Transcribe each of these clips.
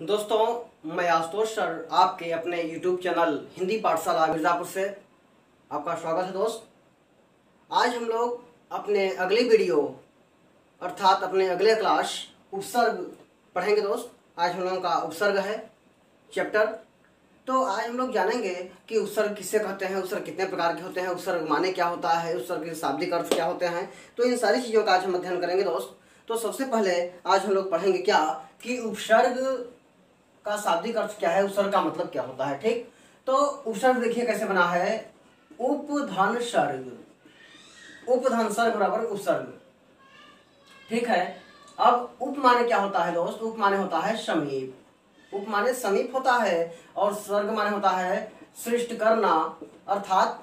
दोस्तों, मैं आशुतोष सर आपके अपने YouTube चैनल हिंदी पाठशाला मिर्ज़ापुर से आपका स्वागत है। दोस्त, आज हम लोग अपने अगली वीडियो अर्थात अपने अगले क्लास उपसर्ग पढ़ेंगे। दोस्त, आज हम लोगों का उपसर्ग है चैप्टर। तो आज हम लोग जानेंगे कि उपसर्ग किससे कहते हैं, उपसर्ग कितने प्रकार के होते हैं, उपसर्ग माने क्या होता है, उपसर्ग के शाब्दिक अर्थ क्या होते हैं। तो इन सारी चीज़ों का आज हम अध्ययन करेंगे। दोस्त, तो सबसे पहले आज हम लोग पढ़ेंगे क्या कि उपसर्ग का शाब्दिक अर्थ क्या है, उपसर्ग का मतलब क्या होता है। ठीक, तो उपसर्ग देखिए कैसे बना है, उपधन सर्ग, उपधन सर्ग बराबर उपसर्ग। ठीक है, अब उप माने क्या होता है दोस्त, उप माने होता है समीप, उप माने समीप होता है, और सर्ग माने होता है सृष्ट करना अर्थात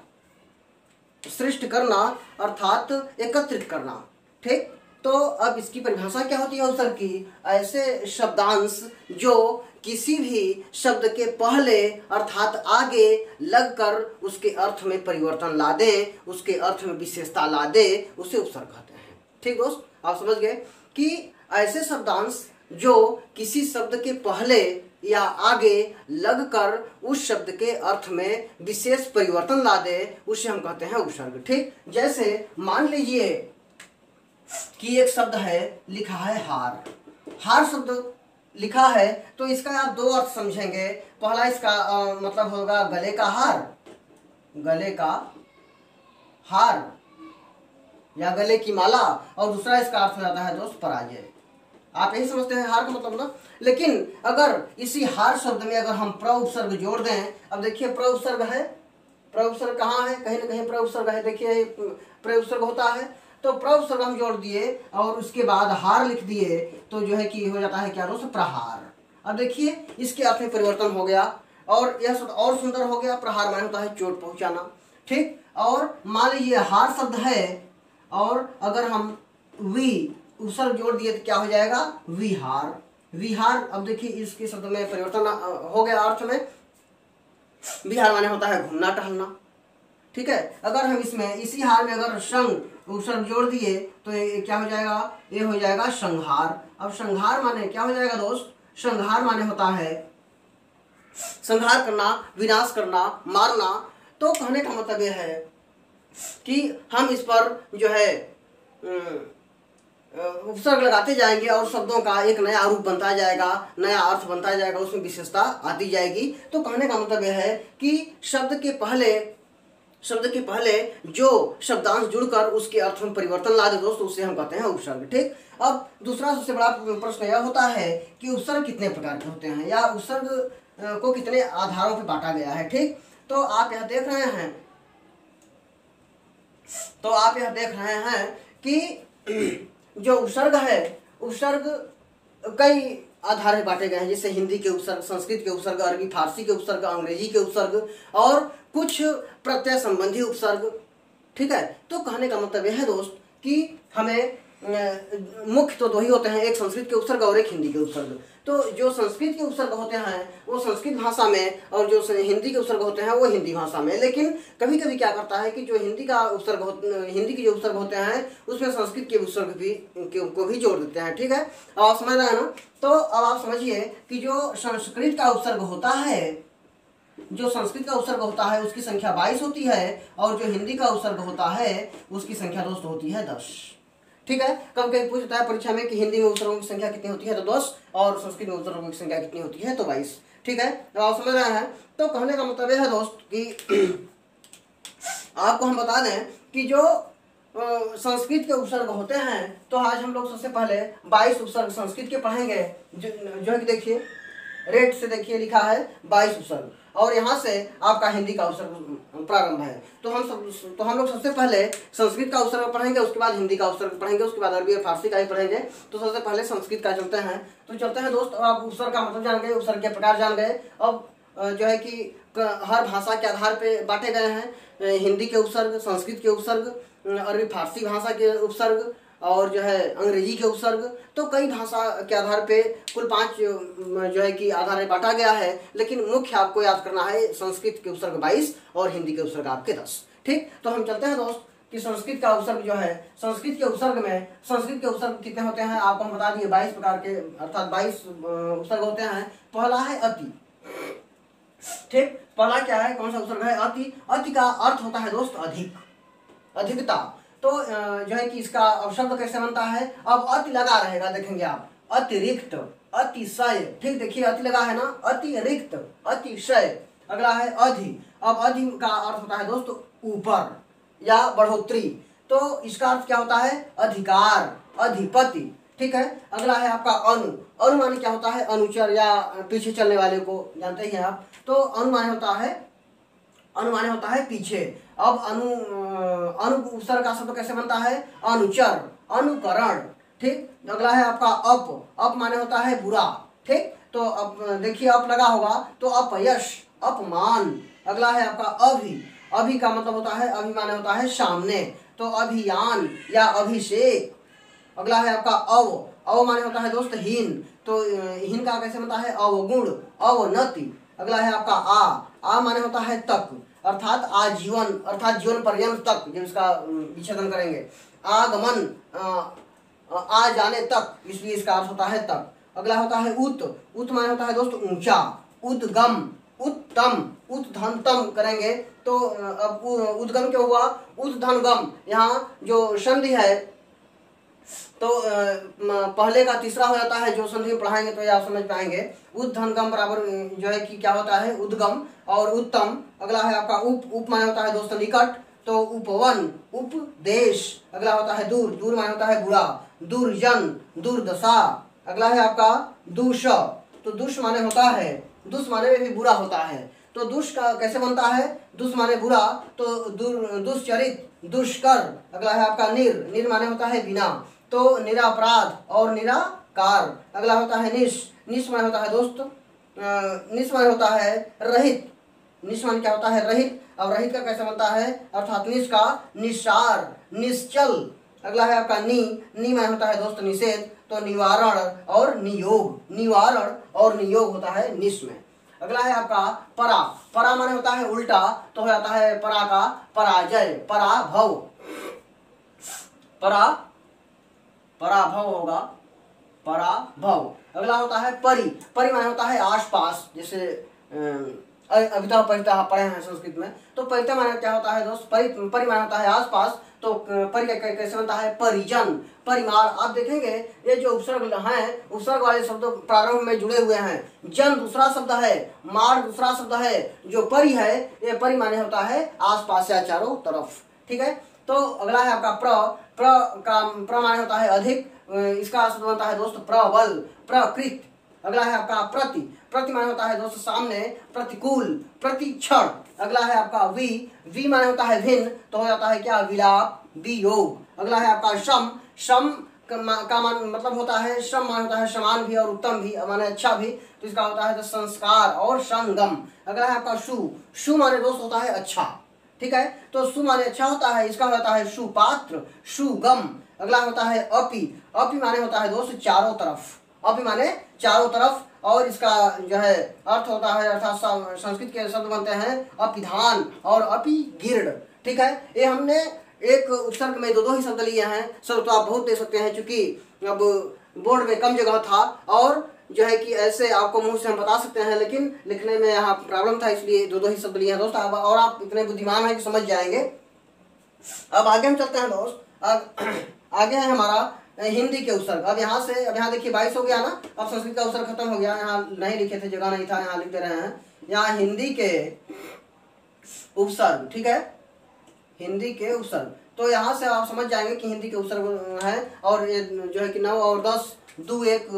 सृष्ट करना अर्थात एकत्रित करना। ठीक, तो अब इसकी परिभाषा क्या होती है उपसर्ग की, ऐसे शब्दांश जो किसी भी शब्द के पहले अर्थात आगे लगकर उसके अर्थ में परिवर्तन ला दे, उसके अर्थ में विशेषता ला दे, उसे उपसर्ग कहते हैं। ठीक दोस्त, आप समझ गए कि ऐसे शब्दांश जो किसी शब्द के पहले या आगे लगकर उस शब्द के अर्थ में विशेष परिवर्तन ला दे, उसे हम कहते हैं उपसर्ग। ठीक, जैसे मान लीजिए कि एक शब्द है, लिखा है हार, हार शब्द लिखा है, तो इसका आप दो अर्थ समझेंगे। पहला इसका मतलब होगा गले का हार, गले का हार या गले की माला, और दूसरा इसका अर्थ हो जाता है दोस्त पराजय। आप यही समझते हैं हार का मतलब ना। लेकिन अगर इसी हार शब्द में अगर हम प्र उपसर्ग जोड़ दें, अब देखिए प्र उपसर्ग है, प्र उपसर्ग कहाँ है, कहीं ना कहीं प्र उपसर्ग है, देखिए प्र उपसर्ग होता है, तो प्र उपसर्ग हम जोड़ दिए और उसके बाद हार लिख दिए, तो जो है कि हो जाता है क्या दोस्त, प्रहार। अब देखिए इसके अर्थ में परिवर्तन हो गया और यह शब्द और सुंदर हो गया। प्रहार माने होता है चोट पहुंचाना। ठीक, और मान लीजिए हार शब्द है और अगर हम वी उपसर्ग जोड़ दिए तो क्या हो जाएगा, विहार, विहार। अब देखिए इसके शब्द में परिवर्तन हो गया अर्थ में। विहार माने होता है घूमना टहलना। ठीक है, अगर हम इसमें इसी हार में अगर संग उपसर्ग जोड़ दिए तो ये क्या हो जाएगा, ये हो जाएगा संहार। अब संहार माने क्या हो जाएगा दोस्त, संहार माने होता है संहार करना, विनाश करना, मारना। तो कहने का मतलब यह है कि हम इस पर जो है उपसर्ग लगाते जाएंगे और शब्दों का एक नया रूप बनता जाएगा, नया अर्थ बनता जाएगा, उसमें विशेषता आती जाएगी। तो कहने का मतलब यह है कि शब्द के पहले जो शब्दांश जुड़कर उसके अर्थ में परिवर्तन ला दे दोस्त, उसे हम कहते हैं उपसर्ग। ठीक, अब दूसरा सबसे बड़ा प्रश्न यह होता है कि उपसर्ग कितने प्रकार के होते हैं या उपसर्ग को कितने आधारों पर बांटा गया है। ठीक, तो आप यह देख रहे हैं कि जो उपसर्ग है, उपसर्ग कई आधार में बांटे गए हैं, जैसे हिंदी के उपसर्ग, संस्कृत के उपसर्ग, अरबी फारसी के उपसर्ग, अंग्रेजी के उपसर्ग और कुछ प्रत्यय संबंधी उपसर्ग। ठीक है, तो कहने का मतलब यह है दोस्त कि हमें मुख्य तो दो ही होते हैं, एक संस्कृत के उपसर्ग और एक हिंदी के उपसर्ग। तो जो संस्कृत के उपसर्ग होते हैं वो संस्कृत भाषा में और जो हिंदी के उपसर्ग होते हैं वो हिंदी भाषा में। लेकिन कभी कभी क्या करता है कि जो हिंदी के जो उपसर्ग होते हैं उसमें संस्कृत के उपसर्ग को भी जोड़ देते हैं। ठीक है, अब आप समझ रहे हैं ना। तो अब आप समझिए कि जो संस्कृत का उपसर्ग होता है, जो संस्कृत का उपसर्ग होता है उसकी संख्या 22 होती है, और जो हिंदी का उपसर्ग होता है उसकी संख्या दोस्त होती है 10। ठीक है, कभी कभी पूछता है परीक्षा में कि हिंदी में उपसर्गों की संख्या कितनी होती है, तो 10, और संस्कृत में उपसर्गों की संख्या कितनी होती है, तो 22। ठीक है, तो आप समझ रहे हैं। तो कहने का मतलब यह है दोस्त कि आपको हम बता दें कि जो संस्कृत के उपसर्ग होते हैं, तो आज हम लोग सबसे पहले 22 उपसर्ग संस्कृत के पढ़ेंगे। जो है कि देखिए रेड से देखिए लिखा है 22 उपसर्ग, और यहाँ से आपका हिंदी का उपसर्ग प्रारंभ है। तो हम लोग सबसे पहले संस्कृत का उपसर्ग पढ़ेंगे, उसके बाद हिंदी का उपसर्ग पढ़ेंगे, उसके बाद अरबी और फारसी का ही पढ़ेंगे। तो सबसे पहले संस्कृत का चलते हैं। तो चलते हैं दोस्त, आप उपसर्ग का मतलब जान गए, उपसर्ग के प्रकार जान गए। अब जो है कि हर भाषा के आधार पे बांटे गए हैं, हिंदी के उपसर्ग, संस्कृत के उपसर्ग, अरबी फारसी भाषा के उपसर्ग और जो है अंग्रेजी के उपसर्ग। तो कई भाषा के आधार पे कुल 5 जो है कि आधार में बांटा गया है, लेकिन मुख्य आपको याद करना है संस्कृत के उपसर्ग 22 और हिंदी के उपसर्ग आपके 10। ठीक, तो हम चलते हैं दोस्त कि संस्कृत का उपसर्ग जो है, संस्कृत के उपसर्ग कितने होते हैं आपको हम बता दिए, 22 प्रकार के, अर्थात 22 उपसर्ग होते हैं। पहला है अति। ठीक, पहला क्या है, कौन सा उपसर्ग है, अति। अति का अर्थ होता है दोस्त अधिक, अधिकता। तो जो है कि इसका शब्द कैसे बनता है, अब अति लगा रहेगा, देखेंगे आप, अतिरिक्त, अतिशय। ठीक, देखिए अति लगा है ना, अतिरिक्त, अतिशय। अगला है अधि। अब अधि का अर्थ होता है दोस्त ऊपर या बढ़ोतरी। तो इसका अर्थ क्या होता है, अधिकार, अधिपति। ठीक है, अगला है आपका अनु। अनु माने क्या होता है, अनुचर या पीछे चलने वाले को जानते ही हैं आप। तो अनु माने होता है पीछे। अब अनु उपसर्ग का शब्द कैसे बनता है, अनुचर, अनुकरण। ठीक, अगला है आपका अप। अप माने होता है बुरा। ठीक, तो अब देखिए अप लगा होगा तो अपयश, अपमान। अगला है आपका अभि। अभि का मतलब होता है, अभि माने होता है सामने, तो अभियान या अभिषेक। अगला है आपका अव। अव माने होता है दोस्त हीन, तो हीन का कैसे बनता है, अवगुण, अवनति। अगला है आपका आ माने होता है तक, अर्थात आजीवन, अर्थात जीवन पर्यंत तक, जब इसका विच्छेदन करेंगे। आगमन, आ जाने तक, इसलिए इसका अर्थ होता है तक। अगला होता है उत। उत माने होता है दोस्त ऊंचा, उद्गम, उत्तम, उत्धनतम करेंगे तो अब उद्गम क्या हुआ, उद्धनगम। यहाँ जो संधि है तो पहले का तीसरा हो जाता है, जो संधि में पढ़ाएंगे तो ये आप समझ पाएंगे। उद्धनगम बराबर जो है कि क्या होता है, उद्गम और उत्तम। अगला है आपका उप माने होता है दोस्त निकट, तो उपवन, उपदेश। अगला होता है दूर। दूर माने होता है बुरा, दुर्जन, दुर्दशा। अगला है आपका दुष। तो दुष माने होता है, दुष माने में भी बुरा होता है, तो दुष का कैसे बनता है, दुष माने बुरा, तो दुष्चरित, दुष्कर। अगला है आपका निर। निर माने होता है बिना, तो निरापराध और निराकार। अगला होता है निश। निश माने होता है दोस्त निश माने होता है रहित। निश माने क्या होता है, रहित। अब रहित का कैसे बनता है, अर्थात निश का निस्सार, निश्चल। अगला है आपका नी माने होता है दोस्त निषेध, तो निवारण और नियोग, निवारण और नियोग होता है निश में। अगला है आपका परा। परा माने होता है उल्टा, तो हो जाता है परा का पराजय, पराभव, पराभव होगा, पराभव। अगला होता है परि। परि माने होता है आसपास, जैसे अभी तक परिता पढ़े हैं संस्कृत में, तो परिता माने क्या होता है दोस्त, परि माने होता है आसपास, तो परि कैसे बनता है, परिजन, परिवार। आप देखेंगे ये जो उपसर्ग हैं, उपसर्ग वाले शब्द प्रारंभ में जुड़े हुए हैं। जन दूसरा शब्द है, मार दूसरा शब्द है, जो परि है ये परि माने होता है आसपास या चारों तरफ। ठीक है, तो अगला है आपका प्र माने होता है अधिक, इसका शब्द बनता है दोस्त प्रबल, प्रकृत। अगला है आपका प्रति माने होता है दोस्त सामने, प्रतिकूल, प्रतिक्षण। अगला है आपका वी माने होता है भिन्न, तो हो जाता है क्या, विलाप, वियोग। अगला है आपका श्रम का मान मतलब होता है, श्रम माने होता है समान भी और उत्तम भी, माने अच्छा भी, तो इसका होता है तो संस्कार और संगम। अगला है आपका शु माने दोस्त होता है अच्छा। ठीक है, तो सु माने अच्छा होता है, इसका होता है सुपात्र, सुगम। अगला होता है अपि माने होता है दोस्त चारों तरफ, अपि माने चारों तरफ, और इसका जो है अर्थ होता है, अर्थात संस्कृत के शब्द बनते हैं अपिधान और अपिगीर्ण। ठीक है, ये हमने एक उपसर्ग में दो ही शब्द लिए हैं, शब्द तो आप बहुत दे सकते हैं, चूंकि अब बोर्ड में कम जगह था और जो है कि ऐसे आपको मुंह से हम बता सकते हैं, लेकिन लिखने में यहाँ प्रॉब्लम था, इसलिए दो ही शब्द लिए हैं दोस्त। और आप इतने बुद्धिमान हैं कि समझ जाएंगे। अब आगे हम चलते हैं दोस्त, आगे है हमारा हिंदी के उपसर्ग। अब यहाँ से, अब यहाँ देखिए 22 हो गया ना, अब संस्कृत का उपसर्ग खत्म हो गया, यहाँ नहीं लिखे थे, जगह नहीं था, यहाँ लिख दे रहे हैं। यहाँ हिंदी के उपसर्ग, ठीक है, हिंदी के उपसर्ग, तो यहाँ से आप समझ जाएंगे कि हिंदी के उपसर्ग है, और ये जो है कि 9 और 10 दो एक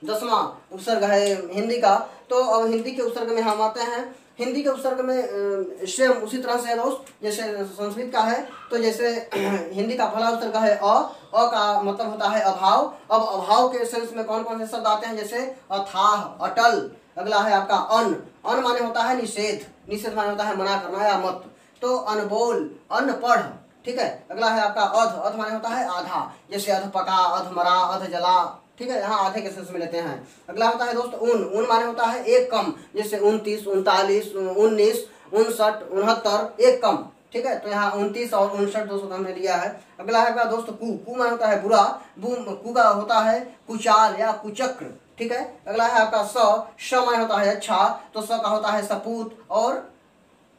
10वां उपसर्ग है हिंदी का। तो अब हिंदी के उपसर्ग में हम आते हैं। हिंदी के उपसर्ग में सेम उसी तरह से है दोस्त जैसे संस्कृत का है। तो जैसे हिंदी का पहला उपसर्ग है अ का मतलब होता है अभाव। अब अभाव के सेंस में कौन कौन से शब्द आते हैं, जैसे अथाह, अटल। अगला है आपका अन माने होता है निषेध, निषेध माने होता है मना करना या मत, तो अनबोल, अनपढ़। ठीक है, अगला है आपका अध माने होता है आधा, जैसे अध पका, अध मरा, अध जला। ठीक है, यहाँ आधे के सेंस में लेते हैं। अगला होता है दोस्त ऊन माने होता है एक कम, जैसे 29, 39, 19, 59, 69, एक कम। ठीक है। तो यहाँ 29 और 59 दोस्तों हमने लिया है। अगला है आपका दोस्त कु। कु माने होता है बुरा, कु का होता है कुचाल या कुचक्र, ठीक है। अगला है आपका स माने होता है अच्छा, तो स का होता है सपूत और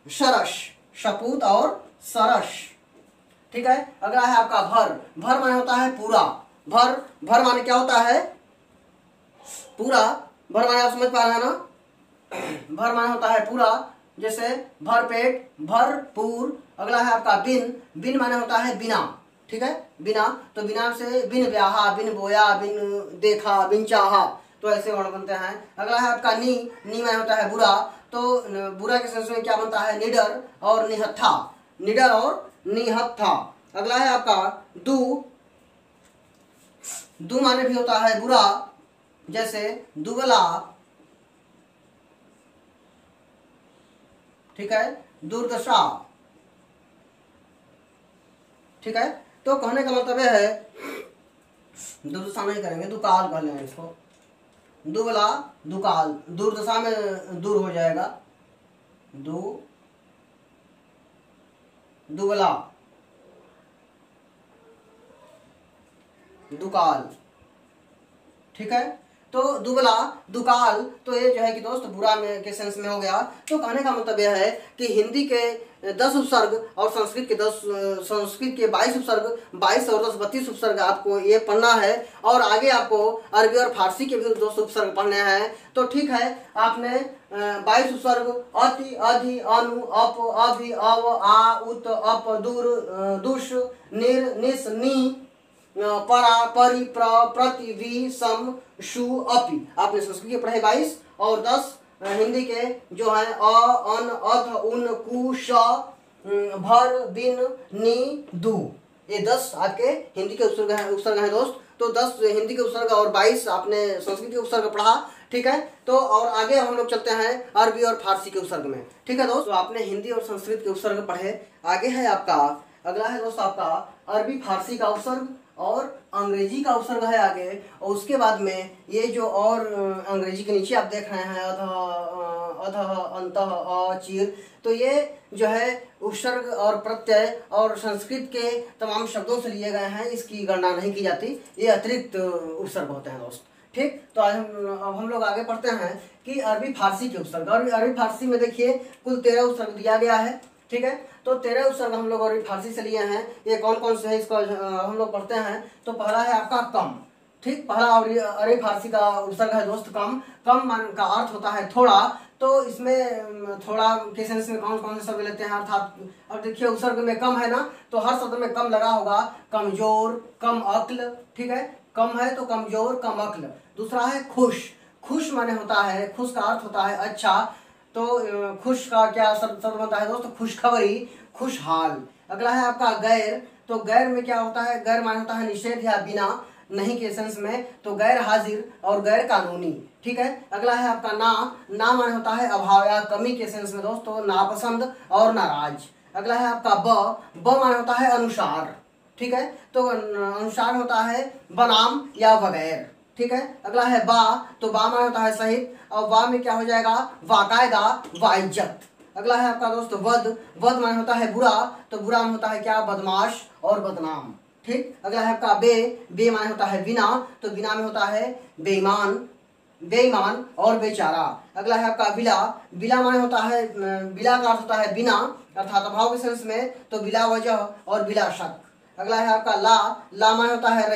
सरस, सपूत और सरस, ठीक है। अगला है आपका भर। भर माने होता है पूरा, भर माने क्या होता है पूरा। भर माने आप समझ पा रहे हैं ना, भर माने होता है पूरा, जैसे भरपेट, भरपूर। अगला है आपका बिन। बिन माने होता है बिना, ठीक है, बिना। तो बिना से बिन ब्याहा, बिन बोया, बिन देखा, बिन चाहा, तो ऐसे वर्ण बनते हैं। अगला है आपका नी। नी माने होता है बुरा, तो बुरा के सेंस में क्या बनता है निडर और निहत्था, निडर और निहत्था। अगला है आपका दू। दू माने भी होता है बुरा, जैसे दुबला, ठीक है, दुर्दशा, ठीक है। तो कहने का मतलब यह है, दुर्दशा नहीं करेंगे, दुकाल कह लेंगे इसको, दुबला दुकाल, दुर्दशा में दूर हो जाएगा, दुबला दुकाल, ठीक है। तो दुबला दुकाल, तो ये जो है कि दोस्त बुरा में के सेंस में हो गया। तो कहने का मतलब यह है कि हिंदी के 10 उपसर्ग और संस्कृत के 22 उपसर्ग, 22 और 10 32 उपसर्ग आपको ये पढ़ना है। और आगे आपको अरबी और फारसी के भी दोस्त उपसर्ग पढ़ने हैं। तो ठीक है, आपने 22 उपसर्ग अति, अधि, अनु, अप, अभि, अव, आ, उत, अप, दूर, दुष, निर, निस, नी, परा, परि, प्र, प्रति, वि, सम, शु, अपि। आपने संस्कृत के पढ़े 22 और 10 हिंदी के जो है अ, अन, अध, उन, कु, श, भर, बिन, नी, दू, ये 10 आपके हिंदी के उपसर्ग हैं दोस्त। तो 10 हिंदी के उपसर्ग और 22 आपने संस्कृत के उपसर्ग पढ़ा, ठीक है। तो और आगे हम लोग चलते हैं अरबी और फारसी के उपसर्ग में, ठीक है दोस्त। तो आपने हिंदी और संस्कृत के उपसर्ग पढ़े, आगे है आपका अगला है दोस्त आपका अरबी फारसी का उपसर्ग और अंग्रेजी का उपसर्ग है आगे। और उसके बाद में ये जो और अंग्रेजी के नीचे आप देख रहे हैं अधः, अंतः, अ, चीर, तो ये जो है उपसर्ग और प्रत्यय और संस्कृत के तमाम शब्दों से लिए गए हैं, इसकी गणना नहीं की जाती, ये अतिरिक्त उपसर्ग होते हैं दोस्त, ठीक। तो आज हम लोग आगे पढ़ते हैं कि अरबी फारसी के उपसर्ग। और अरबी फारसी में देखिए कुल 13 उपसर्ग दिया गया है, ठीक है। तो 13 उपसर्ग हम लोग अरबी फारसी से लिए हैं। ये कौन कौन से है इसको हम लोग पढ़ते हैं। तो पहला है आपका कम, ठीक, पहला अरबी फारसी का उपसर्ग है दोस्त कम। कम का अर्थ होता है थोड़ा। तो इसमें थोड़ा के सेंस में कौन कौन से शब्द लेते हैं, अर्थात अब देखिए उपसर्ग में कम है ना, तो हर शब्द में कम लगा होगा। कमजोर, कम अक्ल, ठीक है, कम है तो कमजोर, कम अक्ल। दूसरा है खुश। खुश माने होता है, खुश का अर्थ होता है अच्छा। तो खुश का क्या शब्द बनता है दोस्तों, खुशखबरी, खुशहाल। अगला है आपका गैर। तो गैर में क्या होता है, गैर माने होता है निषेध या बिना, नहीं के सेंस में, तो गैर हाजिर और गैर कानूनी, ठीक है। अगला है आपका ना माने होता है अभाव या कमी के सेंस में दोस्तों, नापसंद और नाराज। अगला है आपका ब माने होता है अनुसार, ठीक है। तो अनुसार होता है बनाम या बगैर, ठीक है। अगला है बा। तो बा माने होता है सहित, और वाह में क्या हो जाएगा वाकायदा, वाइज्जत। अगला है आपका दोस्त वध। वध माने होता है बुरा, तो बुरा में होता है क्या बदमाश और बदनाम, ठीक। अगला है आपका बे माने होता है बिना, तो बिना में होता है बेईमान और बेचारा। अगला है आपका बिला माने होता है, बिला का अर्थ होता है बिना, अर्थात अभाव के सेंस में, तो बिला वजह और बिला शक। अगला है आपका ला माने होता है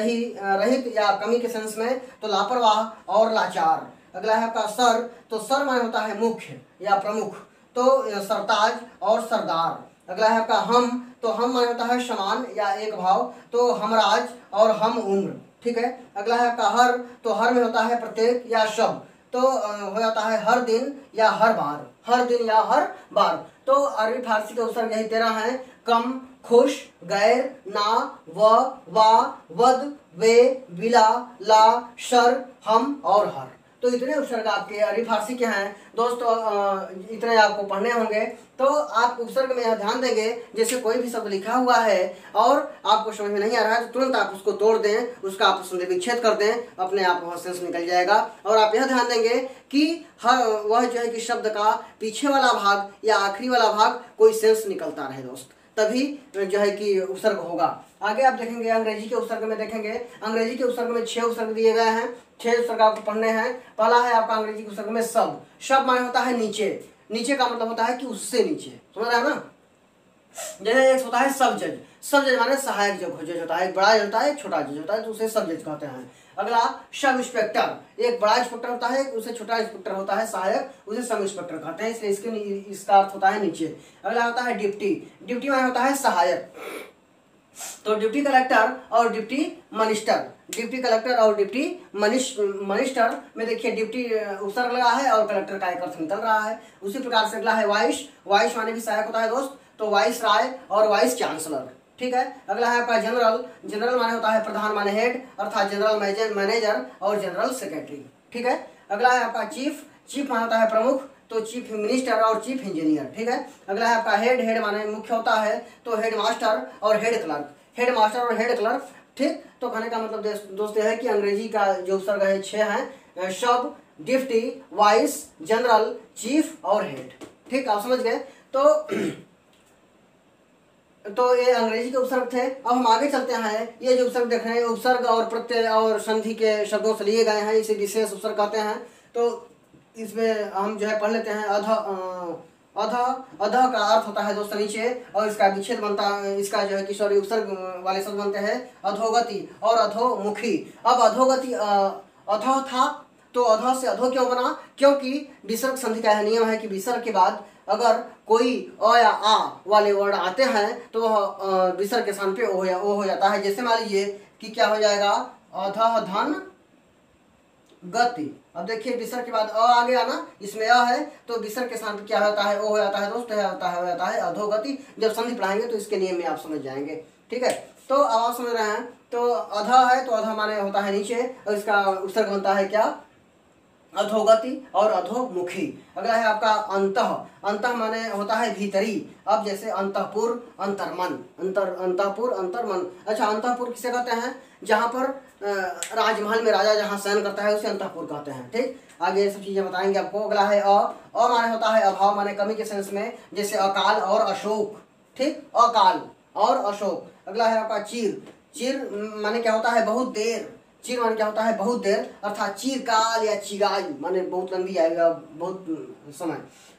रहित या कमी के सेंस में, तो लापरवाह और लाचार। अगला है आपका सर। तो सर माने होता है मुख्य या प्रमुख, तो सरताज और सरदार। अगला है आपका हम। तो हम माने होता है समान या एक भाव, तो हमराज और हम उम्र, ठीक है। अगला है आपका हर। तो हर में होता है प्रत्येक या शब्द, तो हो जाता है हर दिन या हर बार, हर दिन या हर बार। तो अरबी फारसी के उपसर्ग यही 13 हैं, कम, खुश, गैर, ना, वा, वद, वे, बिला, ला, शर, हम और हर। तो इतने उपसर्ग आपके अरबी फारसी के हैं दोस्तों, इतने आपको पढ़ने होंगे। तो आप उपसर्ग में यह ध्यान देंगे, जैसे कोई भी शब्द लिखा हुआ है और आपको समझ में नहीं आ रहा है, तो तुरंत आप उसको तोड़ दें, उसका आप संधि विच्छेद कर दें, अपने आप वह सेंस निकल जाएगा। और आप यह ध्यान देंगे कि वह जो है कि शब्द का पीछे वाला भाग या आखिरी वाला भाग कोई सेंस निकलता रहे दोस्त, तभी जो है कि उपसर्ग होगा। आगे आप देखेंगे अंग्रेजी के उपसर्ग में देखेंगे, अंग्रेजी के उपसर्ग में 6 उपसर्ग दिए गए हैं, 6 उपसर्ग आपको पढ़ने हैं। पहला है आपका अंग्रेजी के उपसर्ग में सब। सब माने होता है नीचे, नीचे का मतलब होता है कि उससे नीचे, समझ रहा है ना। जैसे एक होता है सब जज, सब जज माने सहायक जज होता है, एक बड़ा जज होता है, एक छोटा जज होता है, तो उसे सब जज कहते हैं। अगला सब इंस्पेक्टर, एक बड़ा इंस्पेक्टर होता है, उसे छोटा इंस्पेक्टर होता है सहायक, उसे सब इंस्पेक्टर कहते हैं, इसलिए इसका अर्थ होता है नीचे। अगला होता है डिप्टी, डिप्टी माने होता है सहायक। तो डिप्टी कलेक्टर और डिप्टी मिनिस्टर, डिप्टी कलेक्टर और डिप्टी मिनिस्टर में देखिए डिप्टी उपसर्ग लगा है और कलेक्टर का एक अर्थ निकल रहा है। उसी प्रकार से अगला है वाइस, वाइस माने भी सहायक होता है दोस्त, तो वाइस राय और वाइस चांसलर, ठीक है। अगला है आपका जनरल, जनरल माने होता है प्रधान माने हेड, अर्थात जनरल मैनेजर और जनरल सेक्रेटरी, ठीक है। अगला है आपका चीफ, चीफ माने होता है प्रमुख, तो चीफ मिनिस्टर और चीफ इंजीनियर, ठीक है। अगला है आपका हेड, हेड माने मुख्य होता है, तो हेड मास्टर और हेड क्लर्क, हेड मास्टर और हेड क्लर्क, ठीक। तो कहने का मतलब दोस्त यह है कि अंग्रेजी का जो उपसर्ग है 6 है, सब, डिप्टी, वाइस, जनरल, चीफ और हेड, ठीक, आप समझ गए। तो ये अंग्रेजी के उपसर्ग थे। अब हम आगे चलते हैं, ये जो उपसर्ग देख रहे हैं उपसर्ग और प्रत्यय और संधि के शब्दों से लिए गए हैं, इसे विशेष उपसर्ग कहते हैं। तो इसमें हम जो है पढ़ लेते हैं अध, अध, अध का अर्थ होता है दोस्तों नीचे, और इसका विच्छेद बनता है, इसका जो है कि सॉरी उपसर्ग वाले शब्द बनते हैं अधोगति और अधोमुखी। अब अधोगति अधो था, तो अधो से अधो क्यों बना, क्योंकि विसर्ग संधि का यह नियम है कि विसर्ग के बाद अगर कोई अ या आ वाले वर्ड आते हैं तो वह विसर्ग के स्थान पे ओ हो जाता है। जैसे मान लीजिए कि क्या हो जाएगा, अधः धन गति। अब देखिए विसर्ग के बाद अ आ गया ना, इसमें अ है, तो विसर्ग के स्थान पे क्या होता है, ओ हो जाता है दोस्त, हो जाता है अधोगति। जब संधि पढ़ाएंगे तो इसके नियम में आप समझ जाएंगे, ठीक है। तो अब आप समझ रहे हैं, तो अध है तो अध माने होता है नीचे, और इसका उपसर्ग बनता है क्या, अधोगति और अधोमुखी। अगला है आपका अंतः, अंतः माने होता है भीतरी। अब जैसे अंतःपुर, अंतर्मन, अंतःपुर, अंतर्मन। अच्छा, अंतःपुर किसे कहते हैं, जहाँ पर राजमहल में राजा जहाँ शयन करता है उसे अंतःपुर कहते हैं, ठीक। आगे ये सब चीजें बताएंगे आपको। अगला है अ माने होता है अभाव माने कमी के सेंस में, जैसे अकाल और अशोक, ठीक, अकाल और अशोक। अगला है आपका चीर, चीर माने क्या होता है, बहुत देर, चीर माने क्या होता है, बहुत देर, अर्थात चीरकाल या चिरायु माने बहुत लंबी आएगा, बहुत समय।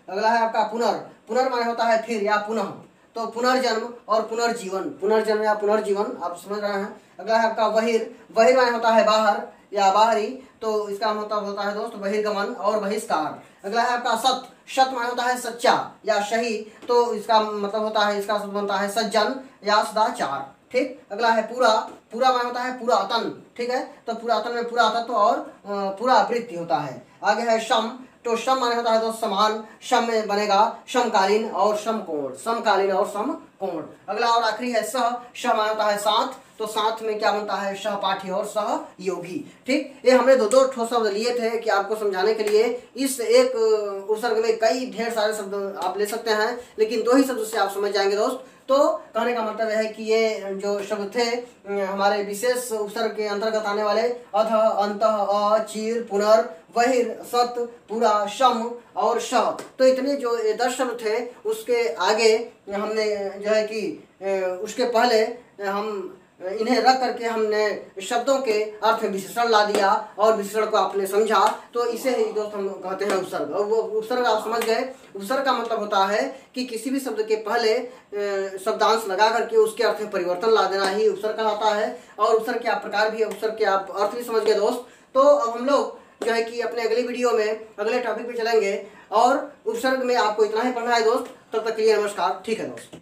अगला है आपका पुनर, पुनर माने होता है फिर या पुनः, तो पुनर्जन्म और पुनर्जीवन, पुनर्जन्म या पुनर्जीवन, आप समझ रहे हैं। अगला है आपका बहिर, बहिर माने होता है बाहर या बाहरी, तो इसका मतलब होता है दोस्त बहिर्गमन और बहिष्कार। अगला है आपका सत, सत माने होता है सच्चा या सही, तो इसका मतलब होता है, इसका शब्द बनता है सज्जन या सदाचार, ठीक। अगला है पूरा, पूरा माने होता है पुरातन, ठीक है, तो पुरातन में पुरातत्व और पुरावृत्ति होता है। आगे है सम, तो सम माने होता है तो समान, सम में बनेगा समकालीन और समकोण, समकालीन और समकोण। अगला और आखिरी है सह, सह माने होता है साथ, तो साथ में क्या बनता है, सहपाठी और सहयोगी, ठीक। ये हमने दो ठोस शब्द लिए थे कि आपको समझाने के लिए। इस एक उपसर्ग में कई ढेर सारे शब्द आप ले सकते हैं, लेकिन 2 ही शब्द से आप समझ जाएंगे दोस्त। तो कहने का मतलब है कि ये जो शब्द थे हमारे विशेष उपसर्ग के अंतर्गत आने वाले अध, अंतः, अ, चीर, पुनर, बहिर, सत, पूरा, सम और स, तो इतने जो 10 शब्द थे, उसके आगे हमने जो है कि उसके पहले हम इन्हें रख करके हमने शब्दों के अर्थ में विशेषण ला दिया और विशेषण को आपने समझा, तो इसे ही दोस्त हम कहते हैं उपसर्ग। और वो उपसर्ग आप समझ गए, उपसर्ग का मतलब होता है कि किसी भी शब्द के पहले शब्दांश लगा करके उसके अर्थ में परिवर्तन ला देना ही उपसर्ग कहलाता है। और उपसर्ग के आप प्रकार भी है, उपसर्ग के आप अर्थ भी समझ गए दोस्त। तो अब हम लोग जो है कि अपने अगली वीडियो में अगले टॉपिक पे चलेंगे, और उपसर्ग में आपको इतना ही पढ़ना है दोस्त। तब तक के लिए नमस्कार, ठीक है दोस्त।